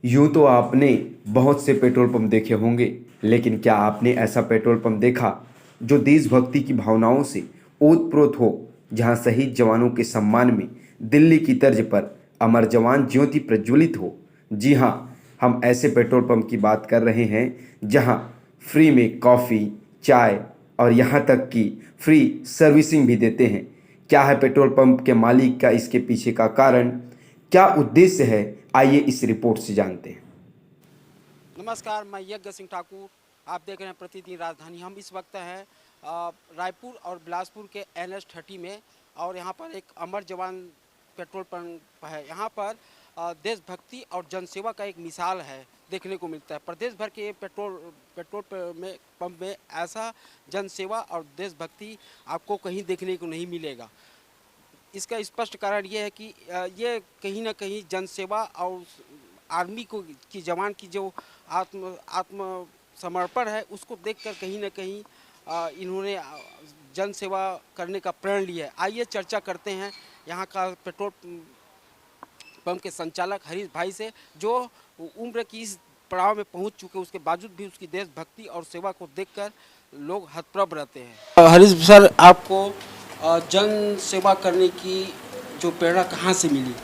यूं तो आपने बहुत से पेट्रोल पंप देखे होंगे, लेकिन क्या आपने ऐसा पेट्रोल पंप देखा जो देशभक्ति की भावनाओं से ओतप्रोत हो, जहां शहीद जवानों के सम्मान में दिल्ली की तर्ज पर अमर जवान ज्योति प्रज्वलित हो? जी हां, हम ऐसे पेट्रोल पंप की बात कर रहे हैं जहां फ्री में कॉफ़ी, चाय और यहाँ तक कि फ्री सर्विसिंग भी देते हैं। क्या है पेट्रोल पंप के मालिक का इसके पीछे का कारण? क्या उद्देश्य है? आइए इस रिपोर्ट से जानते हैं। नमस्कार, मैं यज्ञ सिंह ठाकुर। आप देख रहे हैं प्रतिदिन राजधानी। हम इस वक्त हैं रायपुर और बिलासपुर के NH 30 में, और यहाँ पर एक अमर जवान पेट्रोल पंप है। यहाँ पर देशभक्ति और जनसेवा का एक मिसाल है देखने को मिलता है। प्रदेश भर के पंप में ऐसा जनसेवा और देशभक्ति आपको कहीं देखने को नहीं मिलेगा। इसका स्पष्ट कारण ये है कि ये कहीं ना कहीं जनसेवा और आर्मी को की जवान की जो आत्म समर्पण है, उसको देखकर कहीं ना कहीं इन्होंने जन सेवा करने का प्रण लिया है। आइए चर्चा करते हैं यहाँ का पेट्रोल पंप के संचालक हरीश भाई से, जो उम्र की इस पड़ाव में पहुँच चुके, उसके बावजूद भी उसकी देशभक्ति और सेवा को देखकर लोग हतप्रभ रहते हैं। हरीश सर, आपको जन सेवा करने की जो प्रेरणा कहाँ से मिली?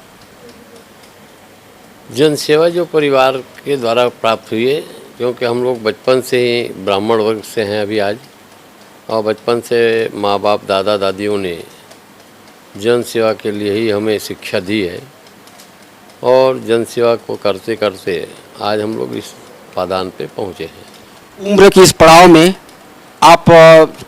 जन सेवा जो परिवार के द्वारा प्राप्त हुई है, क्योंकि हम लोग बचपन से ही ब्राह्मण वर्ग से हैं अभी आज, और बचपन से माँ बाप दादा दादियों ने जन सेवा के लिए ही हमें शिक्षा दी है, और जन सेवा को करते करते आज हम लोग इस पादान पे पहुँचे हैं। उम्र के इस पड़ाव में आप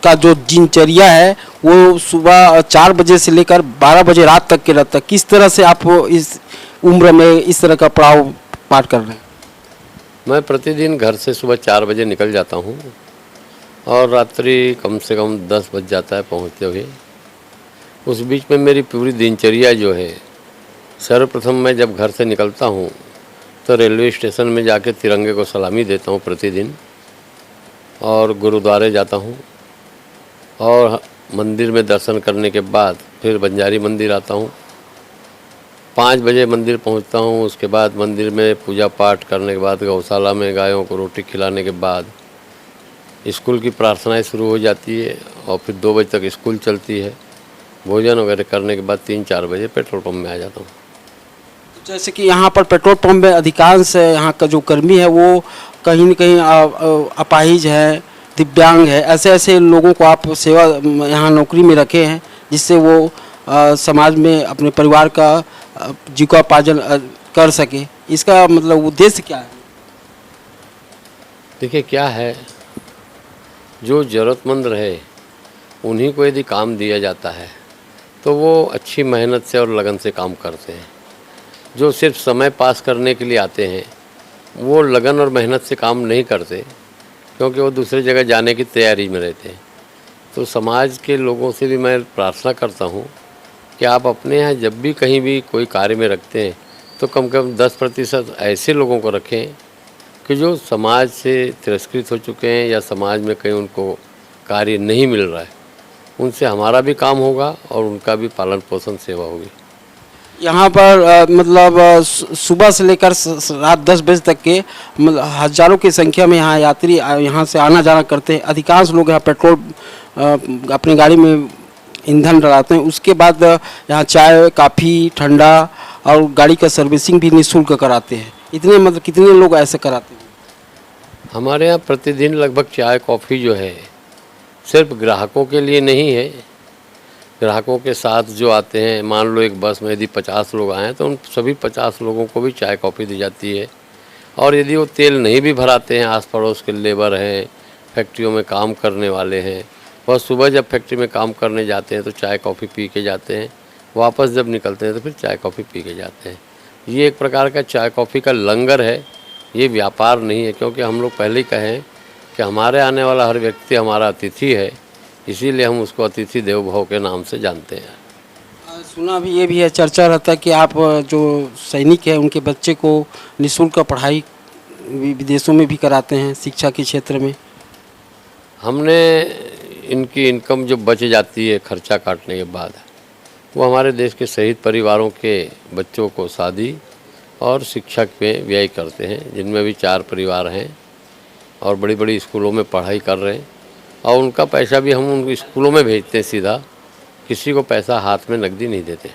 का जो दिनचर्या है वो सुबह 4 बजे से लेकर 12 बजे रात तक के रहता है। किस तरह से आप इस उम्र में इस तरह का पड़ाव पार कर रहे हैं? मैं प्रतिदिन घर से सुबह 4 बजे निकल जाता हूँ और रात्रि कम से कम 10 बज जाता है पहुँचते हुए। उस बीच में मेरी पूरी दिनचर्या जो है, सर्वप्रथम मैं जब घर से निकलता हूँ तो रेलवे स्टेशन में जाके तिरंगे को सलामी देता हूँ प्रतिदिन, और गुरुद्वारे जाता हूँ, और मंदिर में दर्शन करने के बाद फिर बंजारी मंदिर आता हूँ। 5 बजे मंदिर पहुँचता हूँ। उसके बाद मंदिर में पूजा पाठ करने के बाद गौशाला में गायों को रोटी खिलाने के बाद स्कूल की प्रार्थनाएं शुरू हो जाती है, और फिर 2 बजे तक स्कूल चलती है। भोजन वगैरह करने के बाद 3-4 बजे पेट्रोल पंप में आ जाता हूँ। जैसे कि यहाँ पर पेट्रोल पंप में अधिकांश यहाँ का जो कर्मी है वो कहीं न कहीं अपाहिज है, दिव्यांग है। ऐसे ऐसे लोगों को आप सेवा यहाँ नौकरी में रखे हैं, जिससे वो समाज में अपने परिवार का जीविकोपार्जन कर सके। इसका मतलब उद्देश्य क्या है? देखिए क्या है, जो ज़रूरतमंद रहे उन्हीं को यदि काम दिया जाता है तो वो अच्छी मेहनत से और लगन से काम करते हैं। जो सिर्फ समय पास करने के लिए आते हैं वो लगन और मेहनत से काम नहीं करते, क्योंकि वो दूसरी जगह जाने की तैयारी में रहते हैं। तो समाज के लोगों से भी मैं प्रार्थना करता हूँ कि आप अपने यहाँ जब भी कहीं भी कोई कार्य में रखते हैं तो कम से कम 10% ऐसे लोगों को रखें कि जो समाज से तिरस्कृत हो चुके हैं या समाज में कहीं उनको कार्य नहीं मिल रहा है। उनसे हमारा भी काम होगा और उनका भी पालन पोषण सेवा होगी। यहाँ पर मतलब सुबह से लेकर रात 10 बजे तक के मतलब हज़ारों की संख्या में यहाँ यात्री यहाँ से आना जाना करते हैं। अधिकांश लोग यहाँ पेट्रोल अपनी गाड़ी में ईंधन डलाते हैं। उसके बाद यहाँ चाय, काफ़ी, ठंडा और गाड़ी का सर्विसिंग भी निःशुल्क कराते हैं। इतने मतलब कितने लोग ऐसे कराते हैं? हमारे यहाँ प्रतिदिन लगभग चाय कॉफ़ी जो है सिर्फ ग्राहकों के लिए नहीं है। ग्राहकों के साथ जो आते हैं, मान लो एक बस में यदि 50 लोग आए तो उन सभी 50 लोगों को भी चाय कॉफ़ी दी जाती है। और यदि वो तेल नहीं भी भराते हैं, आस पड़ोस के लेबर हैं, फैक्ट्रियों में काम करने वाले हैं, वह सुबह जब फैक्ट्री में काम करने जाते हैं तो चाय कॉफ़ी पी के जाते हैं, वापस जब निकलते हैं तो फिर चाय कॉफ़ी पी के जाते हैं। ये एक प्रकार का चाय कॉफ़ी का लंगर है, ये व्यापार नहीं है। क्योंकि हम लोग पहले ही कहें कि हमारे आने वाला हर व्यक्ति हमारा अतिथि है, इसीलिए हम उसको अतिथि देवो भव के नाम से जानते हैं। सुना भी ये भी है, चर्चा रहता है कि आप जो सैनिक हैं उनके बच्चे को निःशुल्क पढ़ाई विदेशों में भी कराते हैं शिक्षा के क्षेत्र में। हमने इनकी इनकम जो बच जाती है खर्चा काटने के बाद, वो हमारे देश के शहीद परिवारों के बच्चों को शादी और शिक्षक पे व्यय करते हैं, जिनमें भी 4 परिवार हैं और बड़ी बड़ी स्कूलों में पढ़ाई कर रहे हैं। और उनका पैसा भी हम उन स्कूलों में भेजते हैं सीधा, किसी को पैसा हाथ में नकदी नहीं देते।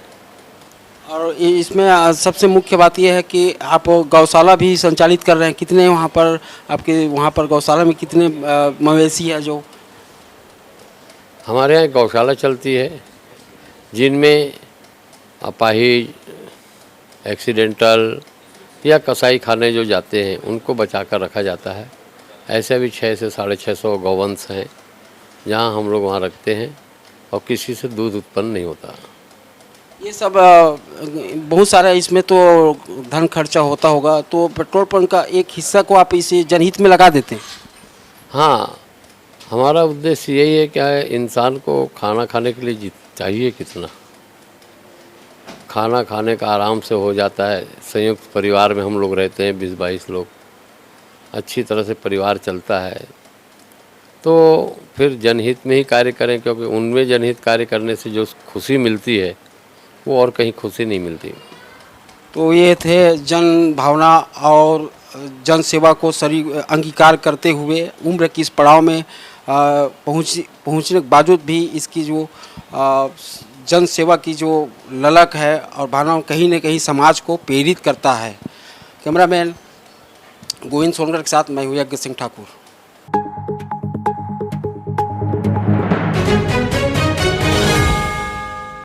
और इसमें सबसे मुख्य बात यह है कि आप गौशाला भी संचालित कर रहे हैं। कितने वहाँ पर आपके वहाँ पर गौशाला में कितने मवेशी है जो? हमारे यहाँ गौशाला चलती है जिनमें अपाहिज, एक्सीडेंटल या कसाई खाने जो जाते हैं उनको बचा कर रखा जाता है। ऐसे भी 600 से 650 गौवंश हैं जहाँ हम लोग वहाँ रखते हैं और किसी से दूध उत्पन्न नहीं होता। ये सब बहुत सारा इसमें तो धन खर्चा होता होगा, तो पेट्रोल पंप का एक हिस्सा को आप इसे जनहित में लगा देते हैं? हाँ, हमारा उद्देश्य यही है क्या है, इंसान को खाना खाने के लिए चाहिए कितना। खाना खाने का आराम से हो जाता है। संयुक्त परिवार में हम लोग रहते हैं 20-22 लोग, अच्छी तरह से परिवार चलता है। तो फिर जनहित में ही कार्य करें, क्योंकि उनमें जनहित कार्य करने से जो खुशी मिलती है वो और कहीं खुशी नहीं मिलती। तो ये थे जन भावना और जन सेवा को अंगीकार करते हुए उम्र की इस पड़ाव में पहुँचने के बावजूद भी इसकी जो जन सेवा की जो ललक है और भावना कहीं न कहीं समाज को प्रेरित करता है। कैमरामैन गोविंद सोनकर के साथ मैं हूं यज्ञ सिंह ठाकुर।